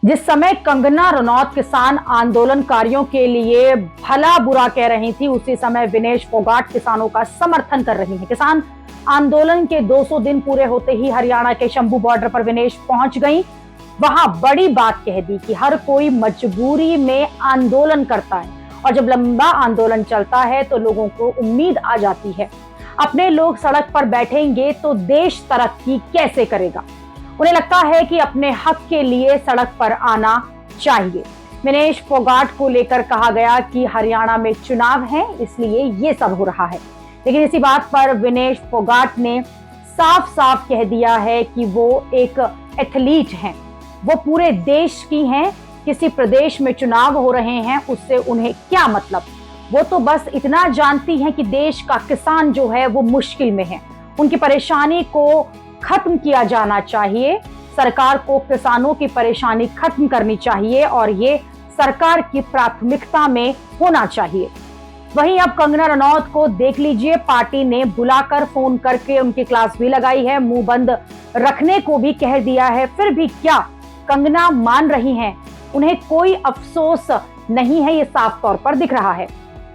जिस समय कंगना रनौत किसान आंदोलनकारियों के लिए भला बुरा कह रही थी, उसी समय विनेश फोगाट किसानों का समर्थन कर रही हैं। किसान आंदोलन के 200 दिन पूरे होते ही हरियाणा के शंभू बॉर्डर पर विनेश पहुंच गई। वहां बड़ी बात कह दी कि हर कोई मजबूरी में आंदोलन करता है और जब लंबा आंदोलन चलता है तो लोगों को उम्मीद आ जाती है, अपने लोग सड़क पर बैठेंगे तो देश तरक्की कैसे करेगा। उन्हें लगता है कि अपने हक के लिए सड़क पर आना चाहिए। विनेश फोगाट को लेकर कहा गया कि हरियाणा में चुनाव है, इसलिए ये सब हो रहा है। लेकिन इसी बात पर विनेश फोगाट ने साफ साफ कह दिया है कि वो एक एथलीट हैं, वो पूरे देश की हैं। किसी प्रदेश में चुनाव हो रहे हैं उससे उन्हें क्या मतलब। वो तो बस इतना जानती हैं कि देश का किसान जो है वो मुश्किल में है, उनकी परेशानी को खत्म किया जाना चाहिए। सरकार को किसानों की परेशानी खत्म करनी चाहिए और ये सरकार की प्राथमिकता में होना चाहिए। वहीं अब कंगना रनौत को देख लीजिए, पार्टी ने बुलाकर फोन करके उनकी क्लास भी लगाई है, मुंह बंद रखने को भी कह दिया है। फिर भी क्या कंगना मान रही हैं? उन्हें कोई अफसोस नहीं है, ये साफ तौर पर दिख रहा है।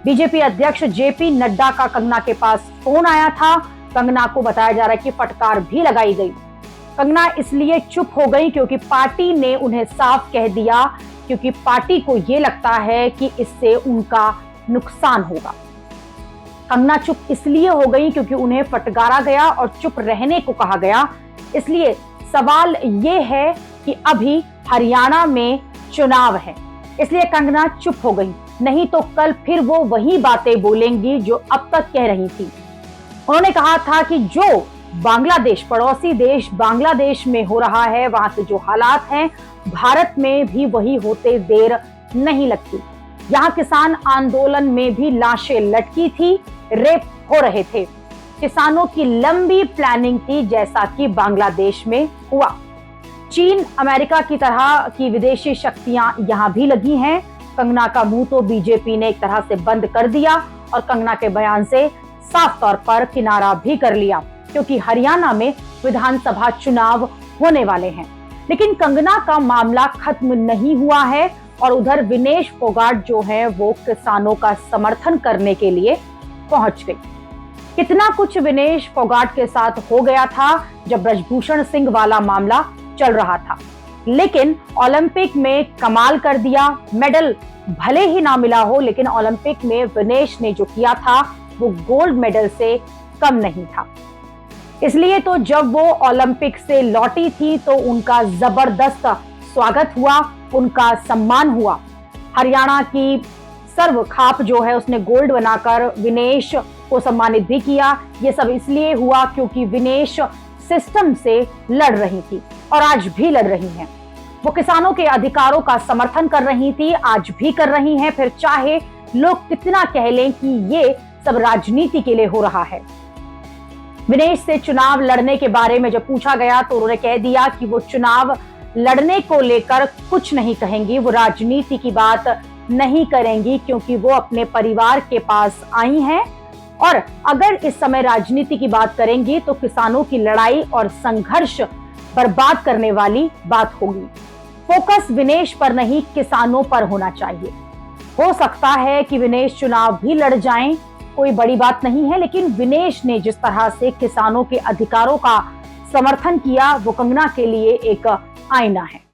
बीजेपी अध्यक्ष जेपी नड्डा का कंगना के पास फोन आया था। कंगना को बताया जा रहा है कि फटकार भी लगाई गई। कंगना इसलिए चुप हो गई क्योंकि पार्टी ने उन्हें साफ कह दिया, क्योंकि पार्टी को यह लगता है कि इससे उनका नुकसान होगा। कंगना चुप इसलिए हो गई क्योंकि उन्हें फटकारा गया और चुप रहने को कहा गया। इसलिए सवाल ये है कि अभी हरियाणा में चुनाव है, इसलिए कंगना चुप हो गई, नहीं तो कल फिर वो वही बातें बोलेंगी जो अब तक कह रही थी। उन्होंने कहा था कि जो बांग्लादेश, पड़ोसी देश बांग्लादेश में हो रहा है, वहां के जो हालात हैं भारत में भी वही होते देर नहीं लगती। यहाँ किसान आंदोलन में भी लाशें लटकी थी, रेप हो रहे थे। किसानों की लंबी प्लानिंग थी, जैसा कि बांग्लादेश में हुआ। चीन, अमेरिका की तरह की विदेशी शक्तियां यहां भी लगी हैं। कंगना का मुंह तो बीजेपी ने एक तरह से बंद कर दिया और कंगना के बयान से साफ तौर पर किनारा भी कर लिया, क्योंकि हरियाणा में विधानसभा चुनाव होने वाले हैं। लेकिन कंगना का मामला खत्म नहीं हुआ है और उधर विनेश फोगाट जो है वो किसानों का समर्थन करने के लिए पहुंच गई। कितना कुछ विनेश फोगाट के साथ हो गया था जब ब्रजभूषण सिंह वाला मामला चल रहा था, लेकिन ओलंपिक में कमाल कर दिया। मेडल भले ही ना मिला हो, लेकिन ओलंपिक में विनेश ने जो किया था वो गोल्ड मेडल से कम नहीं था। इसलिए तो जब वो ओलंपिक से लौटी थी तो उनका जबरदस्त स्वागत हुआ, उनका सम्मान हुआ। हरियाणा की सर्व खाप जो है उसने गोल्ड बनाकर विनेश को सम्मानित भी किया। ये सब इसलिए हुआ क्योंकि विनेश सिस्टम से लड़ रही थी और आज भी लड़ रही हैं। वो किसानों के अधिकारों का समर्थन कर रही थी, आज भी कर रही हैं, फिर चाहे लोग कितना कह लें कि ये सब राजनीति के लिए हो रहा है। विनेश से चुनाव लड़ने के बारे में जब पूछा गया तो उन्होंने कह दिया कि वो चुनाव लड़ने को लेकर कुछ नहीं कहेंगी, वो राजनीति की बात नहीं करेंगी, क्योंकि वो अपने परिवार के पास आई हैं और अगर इस समय राजनीति की बात करेंगी तो किसानों की लड़ाई और संघर्ष बर्बाद करने वाली बात होगी। फोकस विनेश पर नहीं, किसानों पर होना चाहिए। हो सकता है कि विनेश चुनाव भी लड़ जाएं, कोई बड़ी बात नहीं है, लेकिन विनेश ने जिस तरह से किसानों के अधिकारों का समर्थन किया वो कंगना के लिए एक आईना है।